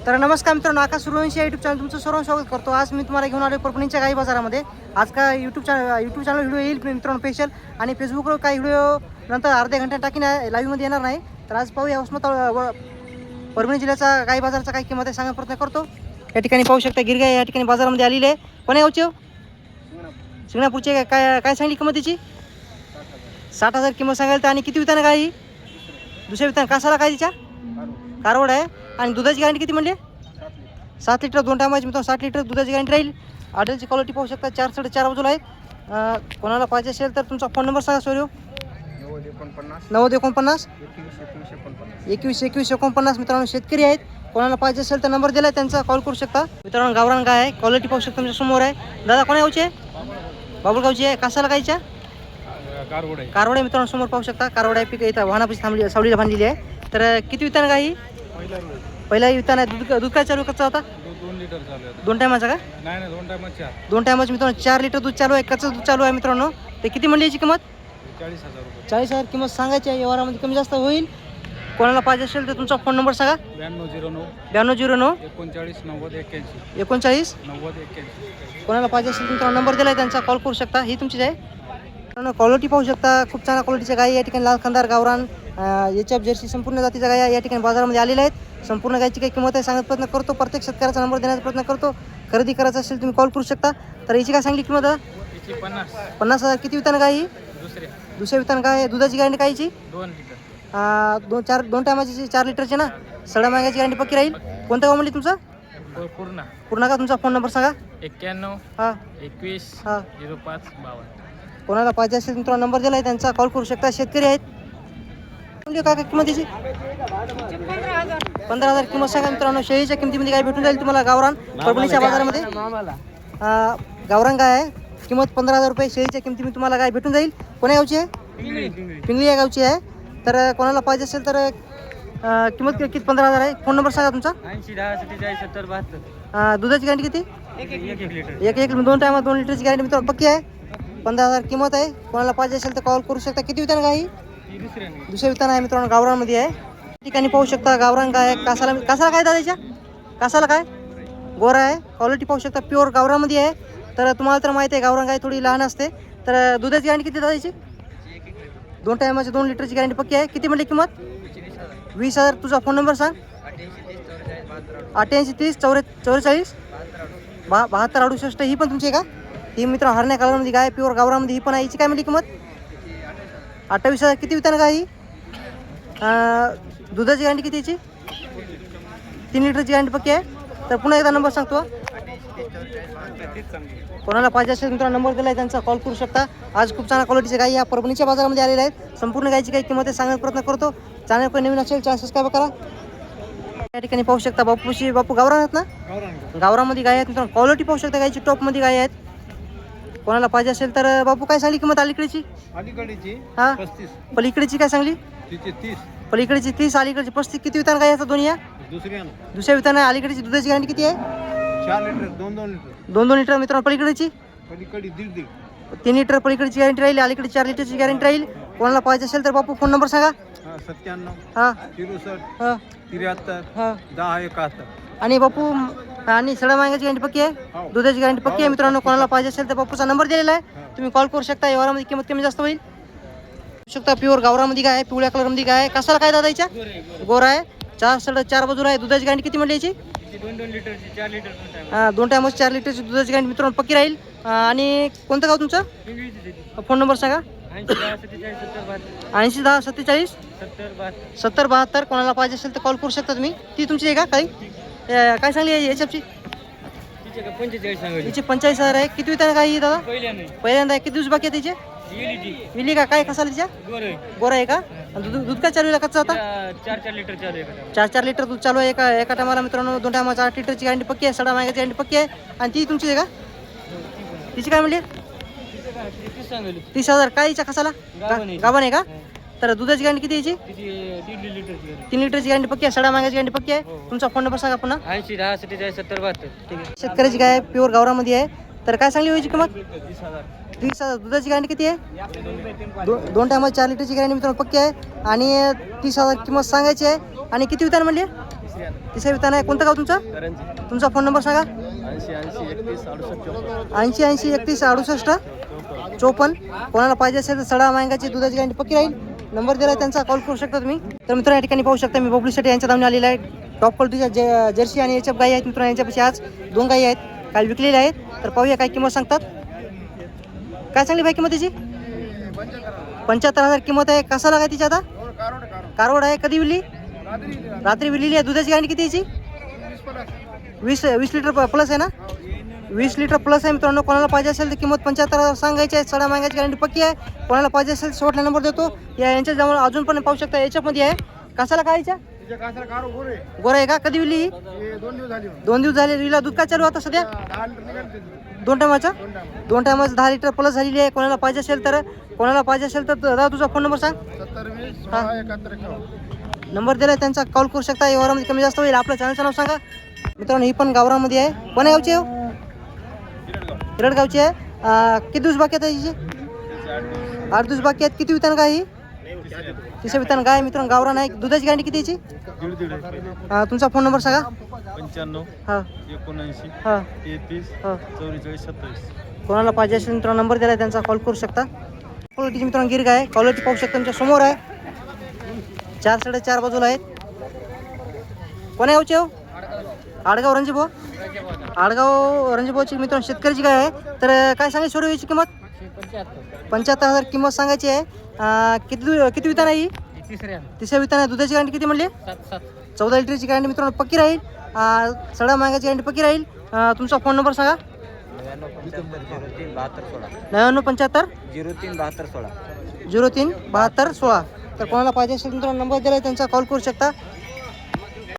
तर नमस्कार मित्रांनो, आकाश सूर्यवंशी या यूट्यूब चॅनल तुमचं सर्व स्वागत करतो। आज मी तुम्हाला घेऊन आलो परभणीच्या गाई बाजारामध्ये। आज का यूट्यूब चॅनल व्हिडिओ येईल मित्रांनो स्पेशल, आणि फेसबुकवर काही व्हिडिओ नंतर अर्ध्या घंट्यात टाकीन, लाईव्हमध्ये येणार नाही। तर आज पाहूया उस्मत परभणी जिल्ह्याचा गाई बाजाराचा काय किंमत आहे सांगण्याचा प्रयत्न करतो। या ठिकाणी पाहू शकता गिरगाई या ठिकाणी बाजारामध्ये आलेली आहे। कोण आहे गावचे? शिंगणापूरचे। काय सांगली किंमत त्याची? 60,000 किंमत सांगायला। आणि किती वितान गाई? दुसऱ्या वितान कासाला काय तिच्या? कारवड आहे। आणि दुधाची गॅरंटी किती म्हणले? 7 लिटर 2 टायमाची मित्रांनो, 60 लिटर दुधाची गॅरंटी राहील। ऑर्डरची क्वालिटी पाहू शकता, 4 साडेचार बाजूला आहेत। कोणाला पाहिजे असेल तर तुमचा फोन नंबर सांगा सोयरो। 90 49 21 21 49 मित्रांनो शेतकरी आहेत। कोणाला पाहिजे असेल तर नंबर दिला आहे त्यांचा कॉल करू शकता मित्रांनो। गावरान गाय आहे, क्वालिटी पाहू शकता तुमच्या समोर आहे। दादा कोण गावचे? बाबुळगावची आहे। कासाला गायच्या? कारवड आहे मित्रांनो, समोर पाहू शकता कारवड आहे। पीक इथं वाहनापाशी थांबली, सावलीला बांधलेली आहे। तर किती वितान गाई? पहिला वितान आहे। दूध काय चालू कच्चा होता? 2 लिटर चालू आहे। 2 टायमाचा का? नाही 2 टायमाच्या 2 टायमाचं मित्रांनो 4 लिटर दूध चालू आहे, कच्चं दूध चालू आहे मित्रांनो। ते किती म्हणली याची किंमत? 40,000 रुपये। 40,000 किंमत सांगायची आहे। व्यवहारामध्ये कमी जास्त होईल। कोणाला पाहिजे असेल तर तुमचा फोन नंबर सांगा। 9209 9209 39 90 81 39 90 81। कोणाला पाहिजे असेल तुमचा नंबर दिला आहे त्यांचा कॉल करू शकता। ही तुमचीच आहे मित्रांनो। क्वालिटी पाहू शकता, खूप चांगल्या क्वालिटीच्या गाई या ठिकाणी। लाल खंदार गावरान एचएफ जर्सी संपूर्ण जातीच्या गाई या ठिकाणी बाजारामध्ये आलेल्या आहेत। संपूर्ण गायची काही किंमत आहे सांगण्याचा प्रयत्न करतो, प्रत्येक शेतकऱ्याचा नंबर देण्याचा प्रयत्न करतो। खरेदी करायचा असेल तुम्ही कॉल करू शकता। तर याची काय सांगली किंमत? 50,000 किती वितान गाई? दुसऱ्या वितान गाय। दुधाची गॅरंटी कायची? 2 लिटर 2 टायमाची 4 लिटरची ना। सडा मागायची गॅरंटी पक्की राहील। कोणतं गाव म्हणली तुमचं? पूर्ण का? तुमचा फोन नंबर सांगा। 91 हां 21 हां 05 52। कोणाला पाहिजे असेल मित्रांनो नंबर दिला आहे त्यांचा कॉल करू शकता। शेतकरी आहेत। म्हणजे काय किंमत त्याची? 15,000 किंमत सांगा मित्रांनो। शेळीच्या किमतीमध्ये काय भेटून जाईल तुम्हाला गावरान परभणीच्या बाजारामध्ये? गावरान गाय आहे, किंमत 15,000 रुपये। शेळीच्या किमतीमध्ये तुम्हाला गाय भेटून जाईल। कोण्या गावची आहे? पिंगली या गावची आहे। तर कोणाला पाहिजे असेल तर किंमत किती? 15,000 आहे। फोन नंबर सांगा तुमचा। 80 10 47 70 72। दुधाची गॅरंटी किती? 1 लिटर 1 2 टायमात 2 लिटरची गॅरंटी मित्रांनो पक्की आहे। 15,000 किंमत आहे। कोणाला पाहिजे असेल तर कॉल करू शकता। किती वितान गाई? दुसऱ्या वितान आहे मित्रांनो, गावरानमध्ये आहे। ठिकाणी पाहू शकता गावरान गाय आहे। कासाला काय दादाच्या? कासाला काय? गोरा आहे। क्वालिटी पाहू शकता, प्युअर गावरानमध्ये आहे। तर तुम्हाला तर माहिती आहे गावरान गाय थोडी लहान असते। तर दुधाची गॅरंटी किती दादाची? 2 टायमाची 2 लिटरची गॅरंटी पक्की आहे। किती म्हणली किंमत? 20,000। तुझा फोन नंबर सांग। 88 30 44 72 68। ही पण तुमची आहे का? ही मित्र हरण्या कलरमध्ये गाय, प्युअर गावरामध्ये ही पण आहे। हिची काय म्हणली किंमत? 28,000 किती वितान गाय ही? दुधाची गॅरंटी किती याची? 3 लिटरची गॅरंटी पक्की आहे। तर पुन्हा एकदा नंबर सांगतो। कोणाला पाहिजे असेल मित्रांनो नंबर दिला आहे त्यांचा कॉल करू शकता। आज खूप चांगल्या क्वालिटीच्या गाई या परभणीच्या बाजारामध्ये आलेल्या आहेत। संपूर्ण गायची काही किंमत आहे सांगण्याचा प्रयत्न करतो। चॅनल पण नवीन असेल चॅनल सबस्क्राईब करा। या ठिकाणी पाहू शकता बापू गावरान आहेत ना? गावरामध्ये गाय आहेत मित्रांनो। क्वालिटी पाहू शकता गायची टॉपमध्ये गाय आहेत। कोणाला पाहिजे असेल तर बापू काय सांगली किंमत अलीकडची? हां 35 पलीकडची काय सांगली? तिचे 30 पलीकडची 30 अलीकडची 35। किती वितान गाय असतात दोन्ही? दुसऱ्या वितान आहे। अलीकडची दुधाची गॅरंटी किती आहे? 4 लिटर 2 लिटर 2 लिटर मित्रांनो। पलीकडची पलीकडे 1.5 3 लिटर पलीकडची गॅरंटी राहील। अलीकडे 4 लिटरची गॅरंटी राहील। कोणाला पाहिजे असेल तर बापू फोन नंबर सांगा। 97 हां 63 हां 73 हां 10 71। आणि बापू आणि सडा मागायची गॅरंटी पक्की आहे, दुधाची गॅरंटी पक्की आहे मित्रांनो। कोणाला पाहिजे असेल तर बापूचा नंबर दिलेला आहे, तुम्ही कॉल करू शकता। व्यवहारामध्ये किंमत कमी जास्त होईल शकता। प्युअर गावरामध्ये गाय आहे, पिवळ्या कलरमध्ये गाय आहे। कसाला काय दादा याच्या? गोरा आहे, 4 साडेचार बाजूला आहे। दुधाची गॅरंटी किती म्हणली याची? 2 लिटरची 4 लिटर 2 टायमाची 4 लिटरची दुधाची गॅरंटी मित्रांनो पक्की राहील। आणि कोणतं गाव तुमचं? फोन नंबर सांगा। 80 10 47 70 72। कोणाला पाहिजे असेल तर कॉल करू शकता तुम्ही। ती तुमची आहे का काही? काय सांगली याच्याची? 45,000 आहे। किती वितान काय दादा? पहिल्यांदा आहे। किती दिवस बाकी आहे तिचे? विली का काय? कसाला तिच्या? गोरा आहे का? दूध काय चालू आहे? कच्चा होता? 4 लिटर चालू आहे। 4 लिटर दूध चालू आहे एका टायमाला मित्रांनो। 2 टायमाचा 8 लिटरची गॅरंटी पक्की आहे। सडा मागायची गॅरंटी पक्की आहे। आणि ती तुमची आहे का? तिची काय म्हणली? 30,000 काय हिच्या कसाला? गाभण आहे का? तर दुधाची गॅरंटी किती याची? 3 लिटरची गॅरंटी पक्की आहे। सडा मागायची गॅरंटी पक्की आहे। तुमचा फोन नंबर सांगा पुन्हा। 80 10 47 70 72। ठीक आहे। शेतकऱ्याची गाय प्युअर गावरामध्ये आहे। तर काय सांगली व्हायची किंमत? 30,000। दुधाची गॅरंटी किती आहे? 2 टायमाची 4 लिटरची गॅरंटी मित्रांनो पक्की आहे। आणि 30,000 किंमत सांगायची आहे। आणि किती वितान म्हणली? तिसऱ्या वितान आहे. कोणतं गाव तुमचं? करंजी. तुमचा फोन नंबर सांगा. 80-80-31-68-54. कोणाला पाहिजे असेल तर सडा मांगाची दुधाची गॅरंटी पक्की राहील. नंबर दिला त्यांचा कॉल करू शकता तुम्ही. तर मित्रांनो या ठिकाणी पाहू शकता मी बबलूसाठी यांच्या धावणे आलेला आहे. टॉप क्वालिटीच्या जर्सी आणि एचएफ गाई आहेत मित्रांनो. यांच्यापाशी आज 2 गाई आहेत, काल विकलेल्या आहेत. तर पाहूया काय किंमत सांगतात. काय सांगली भाई किंमत त्याची? 75,000 किंमत आहे. कसा लागा तिची आता? कारवड आहे. कधी विली? रात्री विलेली आहे. दुधाची गॅरंटी किती याची? 20 लिटर प्लस आहे ना? 20 लिटर प्लस आहे मित्रांनो. कोणाला पाहिजे असेल तर किंमत 75,000 सांगायची आहे. सडा मागायची गॅरंटी पक्की आहे. कोणाला पाहिजे असेल शेवटला नंबर देतो. यांच्या जवळ अजून पण पाहू शकता याच्यामध्ये आहे. कसाला कायच्या? गोरा आहे का? कधी विली? 2 दिवस झाले. विला दूध काय चालू आता सध्या? 2 टायमाचा 10 लिटर प्लस झालेली आहे. कोणाला पाहिजे असेल तर दादा तुझा फोन नंबर सांग. नंबर दिला त्यांचा कॉल करू शकता. व्यवहारामध्ये कमी जास्त होईल. आपल्या चॅनलचं नाव सांगा मित्रांनो. ही पण गावरामध्ये आहे. कोण्या गावची आहे? हिरडगावची आहे. किती दिवस बाकी आहेत हिचे? 8 दिवस बाकी आहेत. किती वितान गाय ही? तिसऱ्या वितान गाय मित्रांनो. गावरान आहे. दुधाची गॅरंटी किती याची? तुमचा फोन नंबर सांगा. 95 हां 79 हां 33 हां 44 27. कोणाला पाहिजे असेल मित्रांनो नंबर दिला त्यांचा कॉल करू शकता. क्वालिटीची मित्रांनो गिर गाय क्वालिटी पाहू शकता तुमच्या समोर आहे. 4-4.5 बाजूला आहेत. कोण्या गावचे हो? आडगाव रणजीभाऊ. आडगाव रणजीभाऊची मित्रांनो शेतकऱ्याची गाय आहे. तर काय सांगायची सोडू याची किंमत? 75,000 किंमत सांगायची आहे. किती वितान आहे ही? तिसऱ्या वितान आहे. दुधाची गॅरंटी किती म्हणली? 14 लिटरची गॅरंटी मित्रांनो पक्की राहील. सडा मागायची गॅरंटी पक्की राहील. तुमचा फोन नंबर सांगा. 9975 03 72 16. तर कोणाला पाहिजे असेल मित्रांनो नंबर दिला त्यांचा कॉल करू शकता.